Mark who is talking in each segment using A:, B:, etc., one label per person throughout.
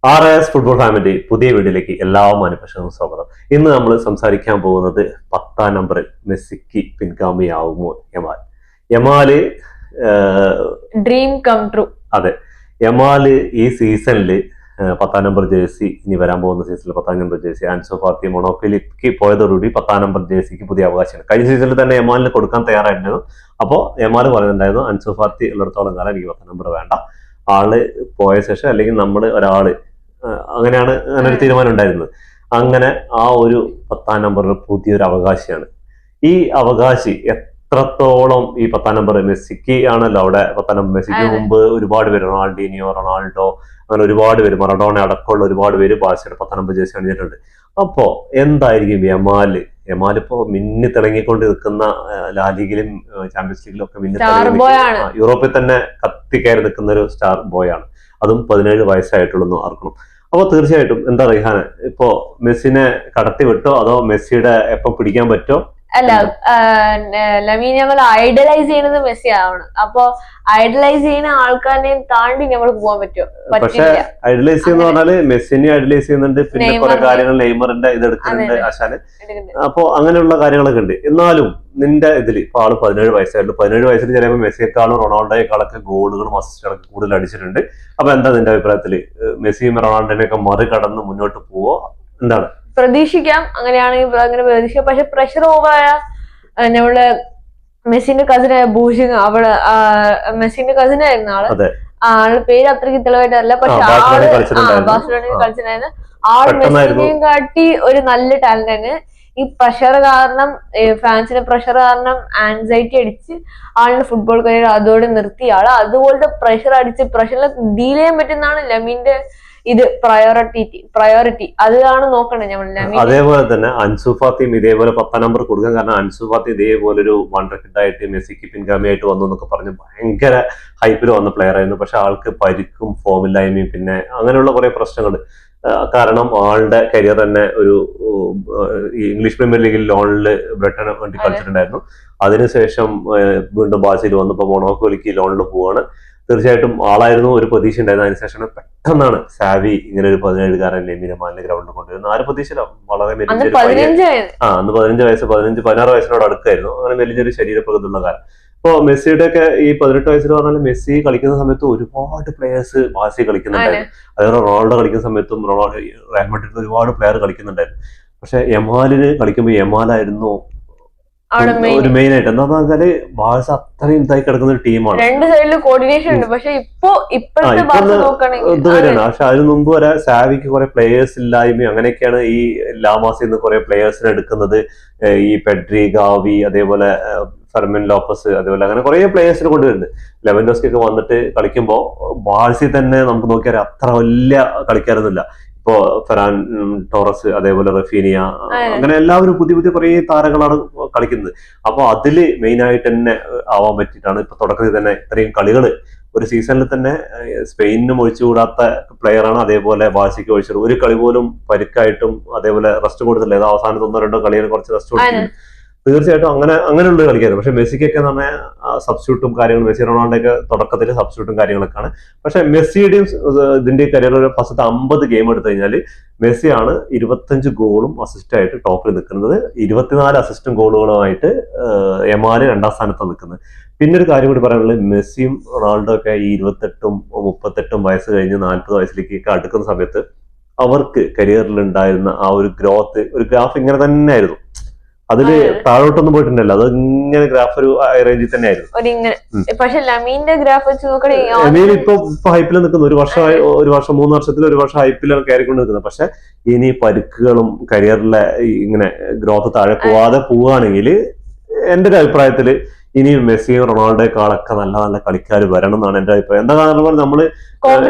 A: RS football family പുതിയ വീഡിയോയിലേക്ക് എല്ലാ മാന്യപ്രേക്ഷകർക്കും സ്വാഗതം. ഇന്ന് നമ്മൾ സംസാരിക്കാൻ പോകുന്നത് 10ാം നമ്പറിൽ മെസ്സിക്ക് പിൻഗാമിയാവുമോ യമാൽ. യമാല്
B: dream come true.
A: അതെ, യമാല് ഈ സീസണിൽ 10ാം നമ്പർ ജേഴ്സി, ഇനി വരാൻ പോകുന്ന സീസണിൽ 10ാം number jersey answer Fathi മൊണോക്കോയിലേക്ക് പോയതോടുകൂടി 10ാം number ജേഴ്സിക്ക് പുതിയ അവകാശമാണ്. കഴിഞ്ഞ സീസണിൽ തന്നെ യമാലിന് കൊടുക്കാൻ തയ്യാറായിരുന്നു. അപ്പോൾ യമാല് പറയുന്നുണ്ടായിരുന്നു ആൻസോ ഫാത്തി ഉള്ളിടത്തോളം കാലം എനിക്ക് 10ാം നമ്പർ വേണ്ട, ആള് പോയ ശേഷം അല്ലെങ്കിൽ നമ്മൾ ഒരാള് അങ്ങനെയാണ് അങ്ങനെ ഒരു തീരുമാനം ഉണ്ടായിരുന്നത്. അങ്ങനെ ആ ഒരു 10ാം നമ്പറിൽ പുതിയൊരു അവകാശിയാണ്. ഈ അവകാശി എത്രത്തോളം ഈ 10ാം നമ്പർ മെസ്സിക്ക് ആണല്ലോ അവിടെ 10ാം നമ്പർ. മെസ്സിക്ക് മുമ്പ് ഒരുപാട് പേര്, റൊണാൾഡീനിയോ, റൊണാൾഡോ, അങ്ങനെ ഒരുപാട് പേര്, മറഡോണ അടക്കമുള്ള ഒരുപാട് പേര് ബാഴ്സയുടെ 10ാം നമ്പർ ജേഴ്സി അണിഞ്ഞിട്ടുണ്ട്. അപ്പോ എന്തായിരിക്കും യമാലിപ്പോ മിന്നി തിളങ്ങിക്കൊണ്ട് നിൽക്കുന്ന ലാലിഗിലും ചാമ്പ്യൻസ് ലീഗിലും ഒക്കെ മിന്നി തിളങ്ങി യൂറോപ്പിൽ തന്നെ കത്തിക്കയറി നിൽക്കുന്ന ഒരു സ്റ്റാർ ബോയ് ആണ്. അതും 17 വയസ്സായിട്ടുള്ളൂ ആർക്കണം. അപ്പൊ തീർച്ചയായിട്ടും എന്താ റിഹാന്, ഇപ്പോ മെസ്സിനെ കടത്തി വിട്ടോ അതോ മെസ്സിയുടെ എപ്പം പിടിക്കാൻ പറ്റോ?
B: അല്ല, ലമീൻ നമ്മൾ ഐഡലൈസ് ചെയ്യുന്നത് മെസ്സി ആവണം. അപ്പൊ ഐഡലൈസ് ചെയ്യുന്ന ആൾക്കാരെ താണ്ടി നമ്മൾ പോകാൻ പറ്റുമോ?
A: പക്ഷെ ഐഡലൈസ് ചെയ്യുന്ന പറഞ്ഞാല് മെസ്സിനെ ഐഡലൈസ് ചെയ്യുന്നുണ്ട്, പിന്നെ കുറെ കാര്യങ്ങൾ നെയ്മറിന്റെ ഇത് എടുക്കുന്നുണ്ട് ആശാന്. അപ്പൊ അങ്ങനെയുള്ള കാര്യങ്ങളൊക്കെ ഉണ്ട്. എന്നാലും നിന്റെ ഇതില് ഇപ്പൊ ആള് 17 വയസ്സായിട്ടുള്ളൂ. 17 വയസ്സിൽ ചിലപ്പോൾ മെസ്സിയെക്കാളും റൊണാൾഡോയെക്കാളൊക്കെ ഗോളുകളും അസിസ്റ്റുകളൊക്കെ കൂടുതൽ അടിച്ചിട്ടുണ്ട്. അപ്പൊ എന്താ നിന്റെ അഭിപ്രായത്തില് മെസ്സിയും റൊണാൾഡോനെയൊക്കെ മറികടന്ന് മുന്നോട്ട് പോവോ? എന്താണ്
B: പ്രതീക്ഷിക്കാം? അങ്ങനെയാണെങ്കിൽ അങ്ങനെ പ്രതീക്ഷിക്കാം. പക്ഷെ പ്രഷർ ഓവറായ നമ്മള് മെസ്സിന്റെ കസിനായ ബൂഷിങ്, അവിടെ മെസ്സിന്റെ കസിനായിരുന്നു ആളുടെ പേര് അത്രയ്ക്ക് തെളിവായിട്ടല്ല. പക്ഷെ ബാഴ്സലോണയിൽ കളിച്ചിട്ടുണ്ടായിരുന്നു. ആള് മെസ്സിനെയും കാട്ടി ഒരു നല്ല ടാലന്റാണ്. ഈ പ്രഷർ കാരണം, ഫാൻസിന്റെ പ്രഷർ കാരണം ആൻസൈറ്റി അടിച്ച് ആളുടെ ഫുട്ബോൾ കരിയർ അതോടെ നിർത്തിയ ആള്. അതുപോലത്തെ പ്രഷർ അടിച്ച് പ്രഷറിൽ ഡീൽ ചെയ്യാൻ പറ്റുന്നതാണ് ലമീന്റെ ഇത് പ്രയോറിറ്റി. അതാണ് നോക്കണേ നമ്മൾ.
A: അതേപോലെ തന്നെ അൻസു ഫാത്തിയും ഇതേപോലെ 10ാം നമ്പർ കൊടുക്കാൻ കാരണം അൻസു ഫാത്തി ഇതേപോലെ ഒരു വണ്ടർകിഡായിട്ട് മെസ്സിക്ക് പിൻഗാമിയായിട്ട് വന്നു എന്നൊക്കെ പറഞ്ഞ് ഭയങ്കര ഹൈപ്പിൽ വന്ന പ്ലെയർ ആയിരുന്നു. പക്ഷെ ആൾക്ക് പരിക്കും ഫോമില്ലായ്മയും പിന്നെ അങ്ങനെയുള്ള കുറെ പ്രശ്നങ്ങൾ കാരണം ആളുടെ കരിയർ തന്നെ ഒരു ഇംഗ്ലീഷ് പ്രീമിയർ ലീഗിൽ ലോണില് ബ്രിട്ടന് വേണ്ടി കളിച്ചിട്ടുണ്ടായിരുന്നു. അതിനുശേഷം വീണ്ടും ബാഴ്സയിൽ വന്നപ്പോൾ മൊണോക്കോയിലേക്ക് ലോണിൽ പോവാണ്. തീർച്ചയായിട്ടും ആളായിരുന്നു ഒരു പ്രതീക്ഷ ഉണ്ടായിരുന്നു. അതിനുശേഷം പെട്ടെന്നാണ് സാവി ഇങ്ങനെ ഒരു 17-കാരൻ ലമീൻ യമാലിനെ ഗ്രൗണ്ടിൽ കൊണ്ടുവരുന്നത്. ആരും പ്രതീക്ഷയില്ല. വളരെ മെലിഞ്ഞൊരു അന്ന് 15 വയസ്സ് 16 വയസ്സിനോട് അടുക്കായിരുന്നു. അങ്ങനെ മെലിഞ്ഞൊരു ശരീരപ്രകൃതിയുള്ള കാലം. ഇപ്പൊ മെസ്സിയുടെ ഒക്കെ ഈ 18 വയസ്സിൽ പറഞ്ഞാൽ മെസ്സി കളിക്കുന്ന സമയത്ത് ഒരുപാട് പ്ലേയേഴ്സ് ബാഴ്സയിൽ കളിക്കുന്നുണ്ടായിരുന്നു. അതേപോലെ റൊണാൾഡോ കളിക്കുന്ന സമയത്തും റയൽ മഡ്രിഡിൽ ഒരുപാട് പ്ലെയർ കളിക്കുന്നുണ്ടായിരുന്നു. പക്ഷെ യമാലിന് കളിക്കുമ്പോൾ യമാലായിരുന്നു ഒരു മെയിൻ ആയിട്ട്. എന്താന്ന് വെച്ചാല് ബാഴ്സ അത്രയും ഇതായി കിടക്കുന്ന ഒരു ടീമാണ്.
B: രണ്ട് സൈഡില് കോർഡിനേഷൻ ഉണ്ട്. പക്ഷെ
A: ഇതുവരെയാണ്. പക്ഷെ അതിന് മുമ്പ് വരെ സാവിക്ക് കുറെ പ്ലേയേഴ്സ് ഇല്ലായ്മയും അങ്ങനെയൊക്കെയാണ് ഈ ലാമാസിൽ നിന്ന് കുറെ പ്ലേയേഴ്സിനെ എടുക്കുന്നത്. ഈ പെഡ്രി, ഗാവി, അതേപോലെ ഫെർമിൻ ലോപ്പസ്, അതേപോലെ അങ്ങനെ കുറെ പ്ലേയേഴ്സിനെ കൊണ്ടുവരുന്നത്. ലെവൻഡോസ്കി ഒക്കെ വന്നിട്ട് കളിക്കുമ്പോൾ ബാഴ്സയിൽ തന്നെ നമുക്ക് നോക്കിയാൽ അത്ര വലിയ കളിക്കാരൊന്നുമില്ല. ഇപ്പോ ഫെറാൻ ടോറസ്, അതേപോലെ റഫീനിയ, അങ്ങനെ എല്ലാവരും പുതിയ പുതിയ കുറെ താരങ്ങളാണ് കളിക്കുന്നത്. അപ്പൊ അതില് മെയിൻ ആയിട്ട് തന്നെ ആവാൻ പറ്റിയിട്ടാണ് ഇപ്പൊ തുടക്കത്തിൽ തന്നെ ഇത്രയും കളികള് ഒരു സീസണിൽ തന്നെ സ്പെയിനിനും ഒഴിച്ചുകൂടാത്ത പ്ലെയറാണ്. അതേപോലെ ബാഴ്സയ്ക്ക് ഒഴിച്ചത് ഒരു കളി പോലും പരിക്കായിട്ടും അതേപോലെ റെസ്റ്റ് കൊടുത്തില്ല. അവസാനത്തെ 1-2 കളിയിൽ കുറച്ച് റെസ്റ്റ് കൊടുത്തിട്ടുണ്ട്. തീർച്ചയായിട്ടും അങ്ങനെയുള്ള കളിക്കായിരുന്നു. പക്ഷെ മെസ്സിക്കൊക്കെ എന്ന് പറഞ്ഞാൽ സബ്സ്റ്റിറ്റ്യൂട്ടും കാര്യങ്ങളും, മെസ്സി റൊണാൾഡോയൊക്കെ തുടക്കത്തിൽ സബ്സ്റ്റിറ്റ്യൂട്ടും കാര്യങ്ങളൊക്കെയാണ്. പക്ഷെ മെസ്സിയുടെയും ഇതിന്റെ കരിയറിൽ ഫസ്റ്റ് 50 ഗെയിം എടുത്തു കഴിഞ്ഞാൽ മെസ്സിയാണ് 25 ഗോളും അസിസ്റ്റായിട്ട് ടോപ്പിൽ നിൽക്കുന്നത്. 24 അസിസ്റ്റും ഗോളുകളുമായിട്ട് യമാല് 2ാം സ്ഥാനത്താണ് നിൽക്കുന്നത്. പിന്നെ ഒരു കാര്യം കൂടി പറയാനുള്ളത്, മെസ്സിയും റൊണാൾഡോ ഒക്കെ ഈ 28ഉം 38ഉം വയസ്സ് കഴിഞ്ഞ് 40 വയസ്സിലേക്കൊക്കെ അടുക്കുന്ന സമയത്ത് അവർക്ക് കരിയറിൽ ഉണ്ടായിരുന്ന ആ ഒരു ഗ്രോത്ത്, ഒരു ഗ്രാഫ് ഇങ്ങനെ തന്നെ ആയിരുന്നു. അതില് താഴോട്ടൊന്നും പോയിട്ടുണ്ടല്ലോ. അത് ഇങ്ങനെ ഗ്രാഫ് ഒരു റേഞ്ചിൽ തന്നെ ആയിരുന്നു.
B: പക്ഷെ ലമീന്റെ ഗ്രാഫ് വെച്ച് നോക്കണെങ്കിൽ
A: ലമീൻ ഇപ്പൊ ഹൈപ്പിൽ നിൽക്കുന്നു. ഒരു വർഷം 3 വർഷത്തിൽ ഒരു വർഷം ഹൈപ്പിലാണ് കയറിക്കൊണ്ട് നിൽക്കുന്നത്. പക്ഷെ ഇനി പരിക്കുകളും കരിയറിലെ ഇങ്ങനെ ഗ്രോത്ത് താഴെ പോവാതെ പോവുകയാണെങ്കിൽ എന്റെ ഒരു അഭിപ്രായത്തില് ഇനിയും മെസ്സിയും റൊണാൾഡോയെക്കാളൊക്കെ നല്ല നല്ല കളിക്കാർ വരണം എന്നാണ് എന്റെ അഭിപ്രായം. എന്താ കാരണം നമ്മള്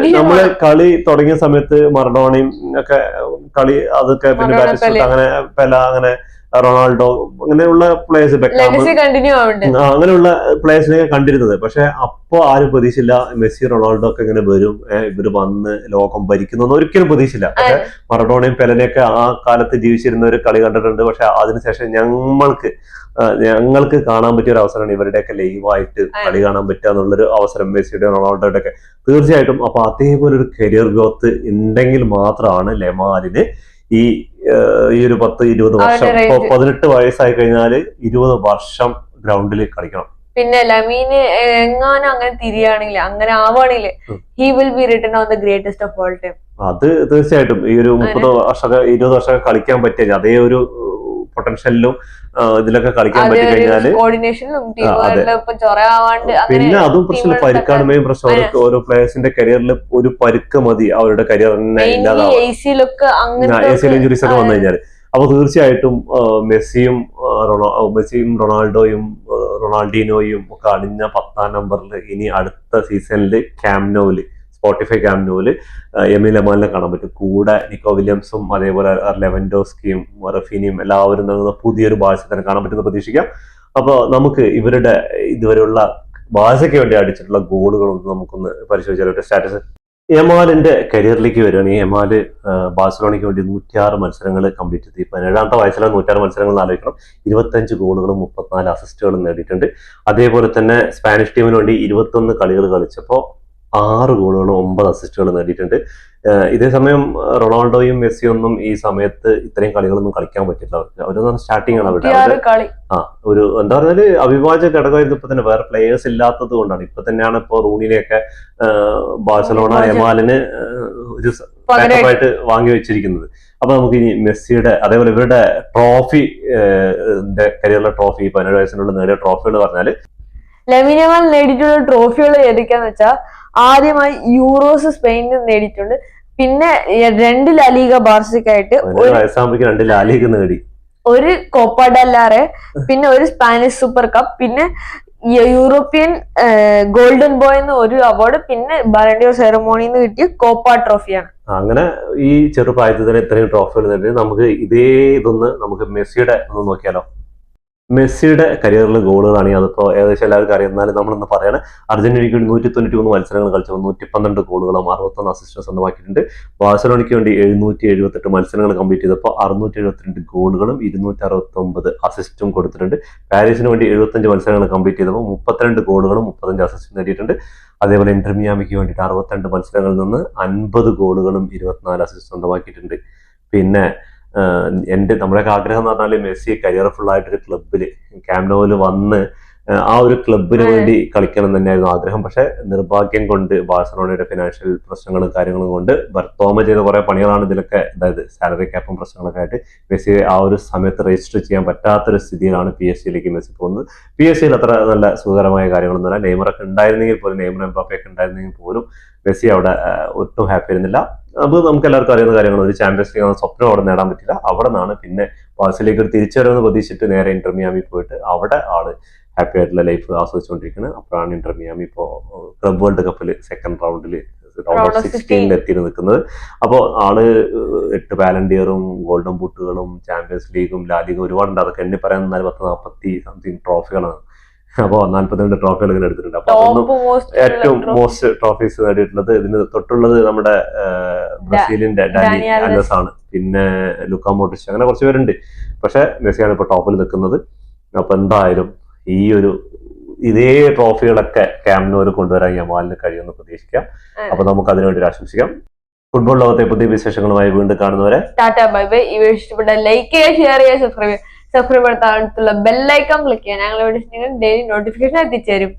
A: കളി തുടങ്ങിയ സമയത്ത് മറഡോണയും ഒക്കെ കളി അതൊക്കെ പിന്നെ ബാറ്റിസ്റ്റൂട്ട് അങ്ങനെ പെല അങ്ങനെ റൊണാൾഡോ അങ്ങനെയുള്ള പ്ലേയേഴ്സ്,
B: കണ്ടിന്യൂ ആവുന്നുണ്ട്,
A: അങ്ങനെയുള്ള പ്ലേയേഴ്സിനെയൊക്കെ കണ്ടിരുന്നത്. പക്ഷെ അപ്പോ ആരും പ്രതീക്ഷിച്ചില്ല മെസ്സി റൊണാൾഡോ ഒക്കെ ഇങ്ങനെ വരും, ഇവര് വന്ന് ലോകം ഭരിക്കുന്നു ഒരിക്കലും പ്രതീക്ഷിച്ചില്ല. പക്ഷെ മറഡോണയും പെലനെയൊക്കെ ആ കാലത്ത് ജീവിച്ചിരുന്ന ഒരു കളി കണ്ടിട്ടുണ്ട്. പക്ഷെ അതിനുശേഷം ഞങ്ങൾക്ക് കാണാൻ പറ്റിയ ഒരു അവസരമാണ് ഇവരുടെയൊക്കെ ലൈവായിട്ട് കളി കാണാൻ പറ്റുക എന്നുള്ളൊരു അവസരം മെസ്സിയുടെ റൊണാൾഡോയുടെ ഒക്കെ തീർച്ചയായിട്ടും. അപ്പൊ അതേപോലെ ഒരു കരിയർ ഗ്രോത്ത് ഉണ്ടെങ്കിൽ മാത്രമാണ് ലെമാലിന് ഈ ഒരു 10-20 വർഷം, ഇപ്പൊ 18 വയസ്സായി കഴിഞ്ഞാല് 20 വർഷം ഗ്രൗണ്ടിൽ കളിക്കണം.
B: പിന്നെ ലമീന് എങ്ങാനും അങ്ങനെ തിരിയാണെങ്കിൽ, അങ്ങനെ ആവുകയാണെങ്കിൽ he will be written on the greatest of all time.
A: അത് തീർച്ചയായിട്ടും ഈ ഒരു 30 വർഷം 20 വർഷം കളിക്കാൻ പറ്റിയ അതേ ഒരു പൊട്ടൻഷ്യലിലും ഇതിലൊക്കെ കളിക്കാൻ പറ്റി കഴിഞ്ഞാല് പിന്നെ അതും പ്രശ്നം പരിക്കാണ് മെയിൻ പ്രശ്നം. ഓരോ പ്ലേയേഴ്സിന്റെ കരിയറിൽ ഒരു പരുക്ക് മതി അവരുടെ കരിയർ തന്നെ ഇല്ലാതാവും, ഇഞ്ചുറീസ് ഒക്കെ വന്നു കഴിഞ്ഞാല്. അപ്പൊ തീർച്ചയായിട്ടും മെസ്സിയും റൊണാൾഡീനോയും ഒക്കെ അണിഞ്ഞ 10ാം നമ്പറിൽ ഇനി അടുത്ത സീസണിൽ സ്പോട്ടിഫൈ ക്യാമ്പ് നോവില് എമിൽ ലമാലിനെ കാണാൻ പറ്റും. കൂടെ നിക്കോ വില്യംസും അതേപോലെ ലെവൻഡോസ്കിയും റഫീനിയും എല്ലാവരും നൽകുന്ന പുതിയൊരു ബാഴ്സ തന്നെ കാണാൻ പറ്റുന്ന പ്രതീക്ഷിക്കാം. അപ്പൊ നമുക്ക് ഇവരുടെ ഇതുവരെയുള്ള ബാഴ്സയ്ക്ക് വേണ്ടി അടിച്ചിട്ടുള്ള ഗോളുകളൊന്നും നമുക്കൊന്ന് പരിശോധിച്ചാൽ സ്റ്റാറ്റസ്. യമാലിന്റെ കരിയറിലേക്ക് വരികയാണെങ്കിൽ യമാല് ബാഴ്സലോണയ്ക്ക് വേണ്ടി 106 മത്സരങ്ങൾ കംപ്ലീറ്റ് ചെയ്തു. 17ാമത്തെ വയസ്സിലാണ് 106 മത്സരങ്ങൾ ആലോചിക്കണം. 25 ഗോളുകളും 34 അസിസ്റ്റുകളും നേടിയിട്ടുണ്ട്. അതേപോലെ തന്നെ സ്പാനിഷ് ടീമിന് വേണ്ടി 21 കളികൾ കളിച്ചപ്പോൾ 6 ഗോളുകളും 9 അസിസ്റ്റുകളും നേടിയിട്ടുണ്ട്. ഇതേസമയം റൊണാൾഡോയും മെസ്സിയും ഒന്നും ഈ സമയത്ത് ഇത്രയും കളികളൊന്നും കളിക്കാൻ പറ്റില്ല അവർക്ക്. അവരൊന്നും സ്റ്റാർട്ടിംഗ് ആണ് അവരുടെ ഒരു എന്താ പറഞ്ഞാല് അവിഭാജ്യ ഘടകമായിരുന്നു. ഇപ്പൊ തന്നെ വേറെ പ്ലേയേഴ്സ് ഇല്ലാത്തത് കൊണ്ടാണ്. ഇപ്പൊ തന്നെയാണ് ഇപ്പൊ റൂണിനെയൊക്കെ ബാഴ്സലോണ യമാലിന് ഒരു ആയിട്ട് വാങ്ങി വെച്ചിരിക്കുന്നത്. അപ്പൊ നമുക്ക് ഇനി മെസ്സിയുടെ അതേപോലെ ഇവരുടെ ട്രോഫി, കരിയറിലെ ട്രോഫി 17 വയസ്സിനുള്ള നേടിയ ട്രോഫികൾ പറഞ്ഞാല്
B: ലമീൻ യമാൽ നേടിയിട്ടുള്ള ട്രോഫികൾ ഏതൊക്കെയാന്ന് വെച്ചാൽ ആദ്യമായി യൂറോസ് സ്പെയിനിൽ നേടിയിട്ടുണ്ട്. പിന്നെ 2 ലാലിഗ ബാർസയ്ക്കായിട്ട്
A: 2 ലാലിഗ നേടി,
B: ഒരു കോപ്പ ഡെല്ലാറെ, പിന്നെ ഒരു സ്പാനിഷ് സൂപ്പർ കപ്പ്, പിന്നെ യൂറോപ്യൻ ഗോൾഡൻ ബോയ് എന്ന ഒരു അവാർഡ്, പിന്നെ ബാലൻഡിയോർ സെറമോണിന്ന് കിട്ടിയ കോപ്പ ട്രോഫിയാണ്.
A: അങ്ങനെ ഈ ചെറുപ്രായത്തിൽ തന്നെ ഇത്രയും ട്രോഫികൾ നേടി. നമുക്ക് നമുക്ക് മെസ്സിയുടെ ഒന്ന് നോക്കിയാലോ. മെസ്സിയുടെ കരിയറിൽ ഗോളുകളാണെങ്കിൽ അതിപ്പോ ഏകദേശം എല്ലാവർക്കും അറിയാം. എന്നാലും നമ്മളൊന്ന് പറയാണ്. അർജന്റീനയ്ക്ക് വേണ്ടി 193 മത്സരങ്ങൾ കളിച്ചപ്പോൾ 112 ഗോളുകളും 61 അസിസ്റ്റും സ്വന്തമാക്കിയിട്ടുണ്ട്. ബാഴ്സലോണയ്ക്ക് വേണ്ടി 778 മത്സരങ്ങൾ കംപ്ലീറ്റ് ചെയ്തപ്പോൾ 672 ഗോളുകളും 269 അസിസ്റ്റും കൊടുത്തിട്ടുണ്ട്. പാരീസിന് വേണ്ടി 75 മത്സരങ്ങൾ കംപ്ലീറ്റ് ചെയ്തപ്പോൾ 32 ഗോളുകളും 35 അസിസ്റ്റും നേടിയിട്ടുണ്ട്. അതേപോലെ ഇന്റർ മിയാമിക്ക് വേണ്ടിയിട്ട് 62 മത്സരങ്ങളിൽ നിന്ന് 50 ഗോളുകളും 24 അസിസ്റ്റും സ്വന്തമാക്കിയിട്ടുണ്ട്. പിന്നെ നമ്മുടെയൊക്കെ ആഗ്രഹം എന്ന് പറഞ്ഞാൽ മെസ്സി കരിയർ ഫുൾ ആയിട്ടൊരു ക്ലബില് ക്യാമ്പ് നോവിൽ വന്ന് ആ ഒരു ക്ലബിന് വേണ്ടി കളിക്കണം തന്നെയായിരുന്നു ആഗ്രഹം. പക്ഷെ നിർഭാഗ്യം കൊണ്ട് ബാഴ്സലോണയുടെ ഫിനാൻഷ്യൽ പ്രശ്നങ്ങളും കാര്യങ്ങളും കൊണ്ട് ബർത്തോമ ചെയ്ത കുറെ പണികളാണ് ഇതിലൊക്കെ, അതായത് സാലറി ക്യാപ്പും പ്രശ്നങ്ങളൊക്കെ ആയിട്ട് മെസ്സി ആ ഒരു സമയത്ത് രജിസ്റ്റർ ചെയ്യാൻ പറ്റാത്തൊരു സ്ഥിതിയിലാണ് PSG മെസ്സി പോകുന്നത്. PSG അത്ര നല്ല സുഖകരമായ കാര്യങ്ങളൊന്നുമില്ല. നെയ്മറൊക്കെ ഉണ്ടായിരുന്നെങ്കിൽ പോലും, നെയ്മർ എംബാപ്പയൊക്കെ ഉണ്ടായിരുന്നെങ്കിൽ പോലും മെസ്സി അവിടെ ഒട്ടും ഹാപ്പി ആയിരുന്നില്ല. അത് നമുക്ക് എല്ലാവർക്കും അറിയുന്ന കാര്യങ്ങൾ. ഒരു ചാമ്പ്യൻസ് ലീഗ് സ്വപ്നം അവിടെ നേടാൻ പറ്റില്ല. അവിടെ നിന്നാണ് പിന്നെ ബാഴ്സയിലേക്ക് ഒരു തിരിച്ചുവരവെന്ന് പ്രതീക്ഷിച്ചിട്ട് നേരെ ഇന്റർ മിയാമി പോയിട്ട് അവിടെ ആള് ഹാപ്പി ആയിട്ടുള്ള ലൈഫ് ആസ്വദിച്ചുകൊണ്ടിരിക്കുന്നത്. അപ്പോഴാണ് ഇന്റർ മിയാമി ഇപ്പോൾ ക്ലബ് വേൾഡ് കപ്പിൽ സെക്കൻഡ് റൗണ്ട് ഓഫ് 16 എത്തി നിൽക്കുന്നത്. അപ്പോൾ ആള് 8 ബാലൻഡിയറും ഗോൾഡൻ ബൂട്ടുകളും ചാമ്പ്യൻസ് ലീഗും ലാലിഗും ഒരുപാടുണ്ട്. അതൊക്കെ എണ്ണി പറയാൻ 40 സംതിങ് ട്രോഫികളാണ്. അപ്പോ 42 ട്രോഫികൾ ഇങ്ങനെ എടുത്തിട്ടുണ്ട്. അപ്പൊ അതൊന്നും ഏറ്റവും മോസ്റ്റ് ട്രോഫീസ് നേടിയിട്ടുള്ളത് ഇതിന് തൊട്ടുള്ളത് നമ്മുടെ ബ്രസീലിന്റെ ഡാനി ആൽവസ് ആണ്. പിന്നെ ലുക്കാ മോഡ്രിച്ച്, അങ്ങനെ കുറച്ച് പേരുണ്ട്. പക്ഷെ മെസ്സിയാണ് ഇപ്പൊ ടോപ്പിൽ നിൽക്കുന്നത്. അപ്പൊ എന്തായാലും ഇതേ ട്രോഫികളൊക്കെ ക്യാമ്പ് നോവിൽ കൊണ്ടുവരാൻ യമാലിന് കഴിയുമെന്ന് പ്രതീക്ഷിക്കാം. അപ്പൊ നമുക്ക് അതിനുവേണ്ടി ആശംസിക്കാം. ഫുട്ബോൾ ലോകത്തെ പുതിയ വിശേഷങ്ങളുമായി വീണ്ടും കാണുന്നവരെ ടാറ്റാ ബൈ ബൈ. ഈ വീഡിയോ ഇഷ്ടപ്പെട്ട ലൈക്ക് ചെയ്യുക, ഷെയർ ചെയ്യുക, സബ്സ്ക്രൈബ് അടുത്തുള്ള ബെല്ലൈക്കൺ ക്ലിക്ക് ചെയ്യുക. ഞങ്ങളുടെ വീഡിയോസ് ഡെയിലി നോട്ടിഫിക്കേഷൻ എത്തിച്ചേരും.